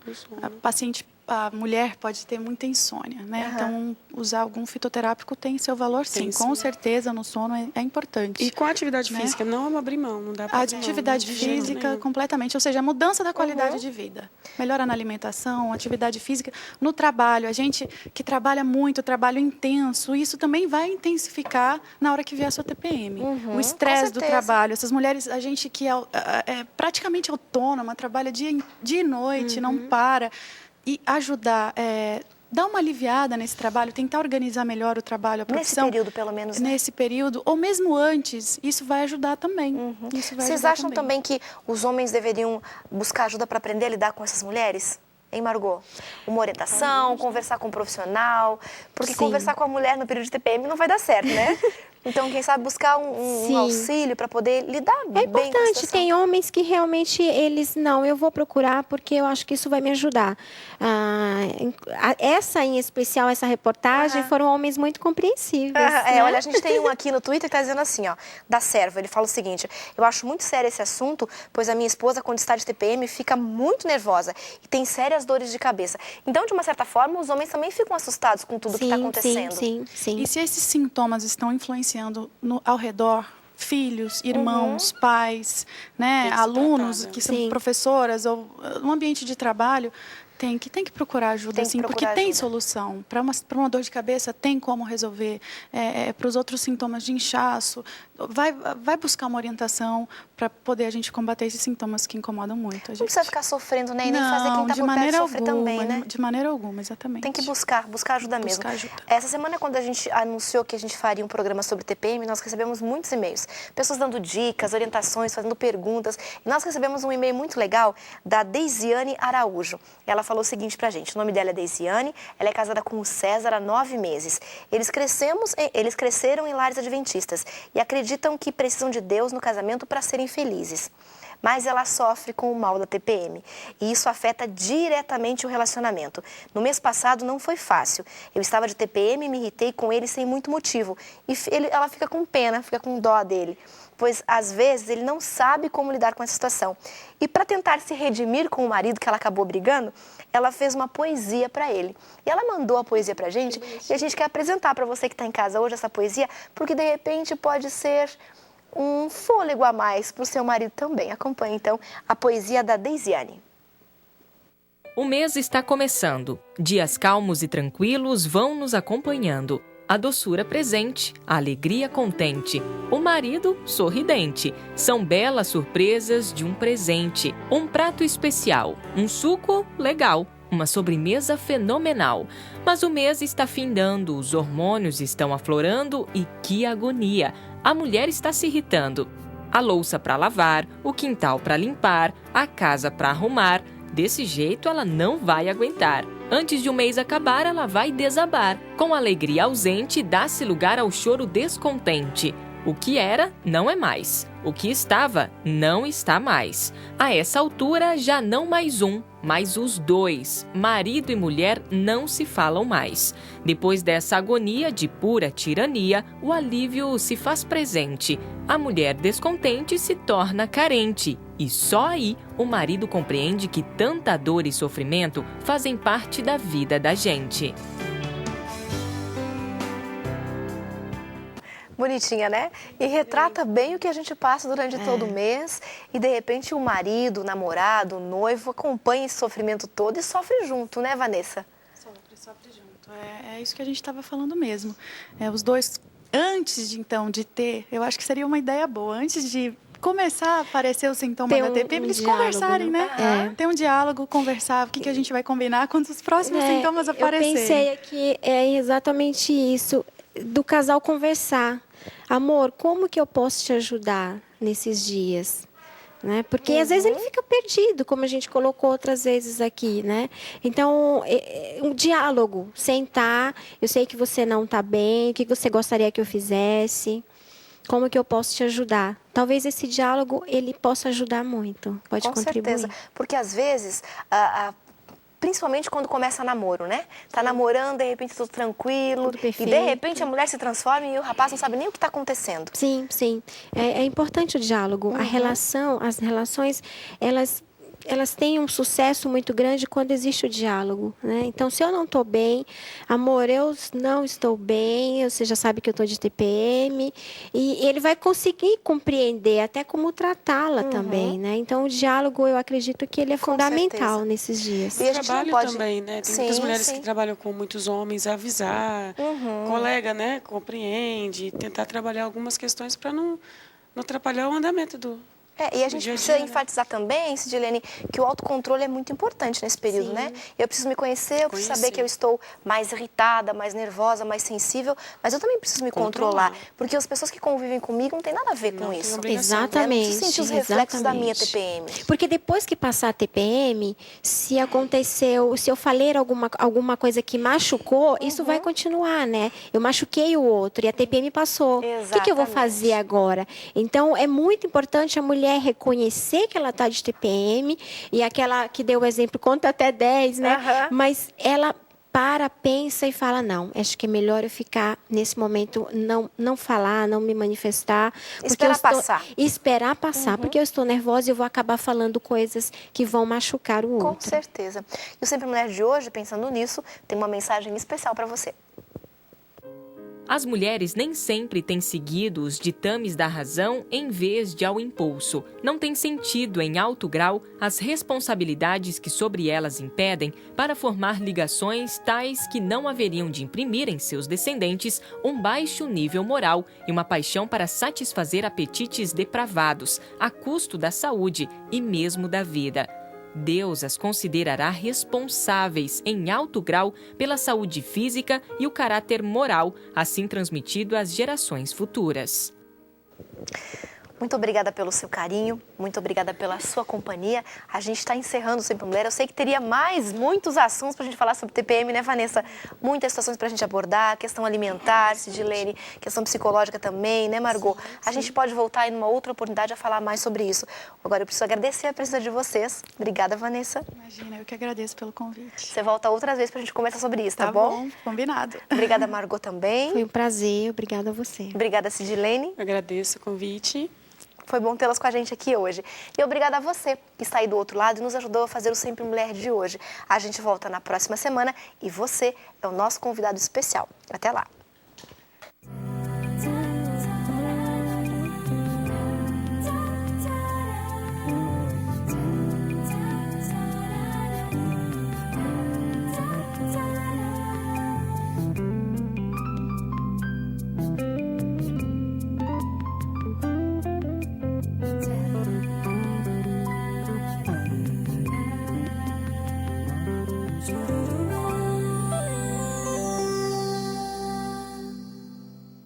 A mulher pode ter muita insônia, né? Então, usar algum fitoterápico tem seu valor, sim. Com certeza, no sono é importante. E com a atividade física, não abrir mão, não dá para abrir mão. A atividade física, completamente. Ou seja, a mudança da qualidade de vida. Melhora na alimentação, atividade física. No trabalho, a gente que trabalha muito, trabalho intenso, isso também vai intensificar na hora que vier a sua TPM. O estresse do trabalho. Essas mulheres, a gente que é praticamente autônoma, trabalha dia e noite, não para... e ajudar, dar uma aliviada nesse trabalho, tentar organizar melhor o trabalho, a profissão. Nesse período, pelo menos, né? Nesse período, ou mesmo antes, isso vai ajudar também. Vocês acham também que os homens deveriam buscar ajuda para aprender a lidar com essas mulheres? Hein, Margot? Uma orientação, conversar com um profissional, porque conversar com a mulher no período de TPM não vai dar certo, né? Então, quem sabe buscar um auxílio para poder lidar bem com a importante, situação. tem homens que realmente eu vou procurar porque eu acho que isso vai me ajudar. Essa em especial, essa reportagem, foram homens muito compreensíveis. Né? Olha, a gente tem um aqui no Twitter que está dizendo assim, ó, da Serva, ele fala o seguinte: eu acho muito sério esse assunto, pois a minha esposa, quando está de TPM, fica muito nervosa e tem sérias dores de cabeça. Então, de uma certa forma, os homens também ficam assustados com tudo que está acontecendo. Sim. E se esses sintomas estão influenciando ao redor, filhos, irmãos, pais, né, alunos que são professoras ou no ambiente de trabalho, tem que procurar ajuda, porque tem solução. Para uma dor de cabeça, tem como resolver. Para os outros sintomas de inchaço, vai buscar uma orientação para poder a gente combater esses sintomas que incomodam muito. Não precisa ficar sofrendo, né? E nem fazer quem está por perto sofrer também, né? De maneira alguma, exatamente. Tem que buscar ajuda mesmo. Essa semana, quando a gente anunciou que a gente faria um programa sobre TPM, nós recebemos muitos e-mails. Pessoas dando dicas, orientações, fazendo perguntas. E nós recebemos um e-mail muito legal da Deisiane Araújo. Ela falou o seguinte pra gente: o nome dela é Deisiane, ela é casada com o César há 9 meses. Eles cresceram em lares adventistas e acreditam que precisam de Deus no casamento para serem felizes. Mas ela sofre com o mal da TPM e isso afeta diretamente o relacionamento. No mês passado não foi fácil. Eu estava de TPM e me irritei com ele sem muito motivo. E ela fica com pena, fica com dó dele, pois às vezes ele não sabe como lidar com essa situação. E para tentar se redimir com o marido que ela acabou brigando, ela fez uma poesia para ele. E ela mandou a poesia para a gente e a gente quer apresentar para você que está em casa hoje essa poesia, porque de repente pode ser um fôlego a mais para o seu marido também. Acompanhe então a poesia da Deisiane. O mês está começando. Dias calmos e tranquilos vão nos acompanhando. A doçura presente, a alegria contente, o marido sorridente. São belas surpresas de um presente. Um prato especial, um suco legal, uma sobremesa fenomenal. Mas o mês está findando, os hormônios estão aflorando e que agonia! A mulher está se irritando. A louça para lavar, o quintal para limpar, a casa para arrumar. Desse jeito ela não vai aguentar. Antes de o mês acabar, ela vai desabar. Com alegria ausente, dá-se lugar ao choro descontente. O que era, não é mais. O que estava, não está mais. A essa altura, já não mais um, mas os dois. Marido e mulher não se falam mais. Depois dessa agonia de pura tirania, o alívio se faz presente. A mulher descontente se torna carente. E só aí o marido compreende que tanta dor e sofrimento fazem parte da vida da gente. Bonitinha, né? E retrata bem o que a gente passa durante todo o mês. E, de repente, o marido, o namorado, o noivo acompanha esse sofrimento todo e sofre junto, né, Vanessa? Sofre junto. É isso que a gente estava falando mesmo. Os dois, antes de ter, eu acho que seria uma ideia boa, antes de começar a aparecer o sintoma da TPM, eles conversarem, né? Ter um diálogo, conversar, o que a gente vai combinar quando os próximos sintomas aparecerem. Eu pensei aqui, exatamente isso, do casal conversar. Amor, como que eu posso te ajudar nesses dias? Né? Porque às vezes ele fica perdido, como a gente colocou outras vezes aqui, né? Então, um diálogo, sentar, eu sei que você não está bem, o que você gostaria que eu fizesse? Como que eu posso te ajudar? Talvez esse diálogo, ele possa ajudar muito, pode contribuir. Com certeza, porque às vezes, principalmente quando começa namoro, né? Tá namorando, de repente tudo tranquilo, e de repente a mulher se transforma e o rapaz não sabe nem o que está acontecendo. Sim, sim. É importante o diálogo. As relações, elas têm um sucesso muito grande quando existe o diálogo, né? Então, se eu não estou bem, amor, eu não estou bem, você já sabe que eu estou de TPM, e ele vai conseguir compreender até como tratá-la também, né? Então, o diálogo, eu acredito que ele é fundamental nesses dias. E a gente trabalho também, né? Tem muitas mulheres que trabalham com muitos homens, avisar, colega, né? Compreende, tentar trabalhar algumas questões para não atrapalhar o andamento E a gente precisa enfatizar também, Sidilene, que o autocontrole é muito importante nesse período, né? Eu preciso me conhecer, eu preciso saber que eu estou mais irritada, mais nervosa, mais sensível, mas eu também preciso me controlar, porque as pessoas que convivem comigo não tem nada a ver com isso. Exatamente. Eu preciso sentir os reflexos da minha TPM. Porque depois que passar a TPM, se eu falei alguma coisa que machucou, isso vai continuar, né? Eu machuquei o outro e a TPM passou. O que eu vou fazer agora? Então, é muito importante a mulher reconhecer que ela está de TPM, e aquela que deu o exemplo, conta até 10, né? Mas ela pensa e fala, não, acho que é melhor eu ficar nesse momento, não falar, não me manifestar. Esperar passar, porque eu estou nervosa e eu vou acabar falando coisas que vão machucar o outro. Com certeza. E o Sempre Mulher de hoje, pensando nisso, tem uma mensagem especial para você. As mulheres nem sempre têm seguido os ditames da razão em vez de ao impulso. Não têm sentido em alto grau as responsabilidades que sobre elas impedem para formar ligações tais que não haveriam de imprimir em seus descendentes um baixo nível moral e uma paixão para satisfazer apetites depravados, a custo da saúde e mesmo da vida. Deus as considerará responsáveis em alto grau pela saúde física e o caráter moral, assim transmitido às gerações futuras. Muito obrigada pelo seu carinho, muito obrigada pela sua companhia. A gente está encerrando o Sempre Mulher. Eu sei que teria muitos assuntos para a gente falar sobre TPM, né, Vanessa? Muitas situações para a gente abordar, questão alimentar, Sidilene, questão psicológica também, né, Margot? A gente pode voltar em uma outra oportunidade a falar mais sobre isso. Agora, eu preciso agradecer a presença de vocês. Obrigada, Vanessa. Imagina, eu que agradeço pelo convite. Você volta outras vezes para a gente conversar sobre isso, tá bom? Combinado. Obrigada, Margot, também. Foi um prazer, obrigada a você. Obrigada, Sidilene. Agradeço o convite. Foi bom tê-las com a gente aqui hoje. E obrigada a você que está aí do outro lado e nos ajudou a fazer o Sempre Mulher de hoje. A gente volta na próxima semana e você é o nosso convidado especial. Até lá! Choo-doo.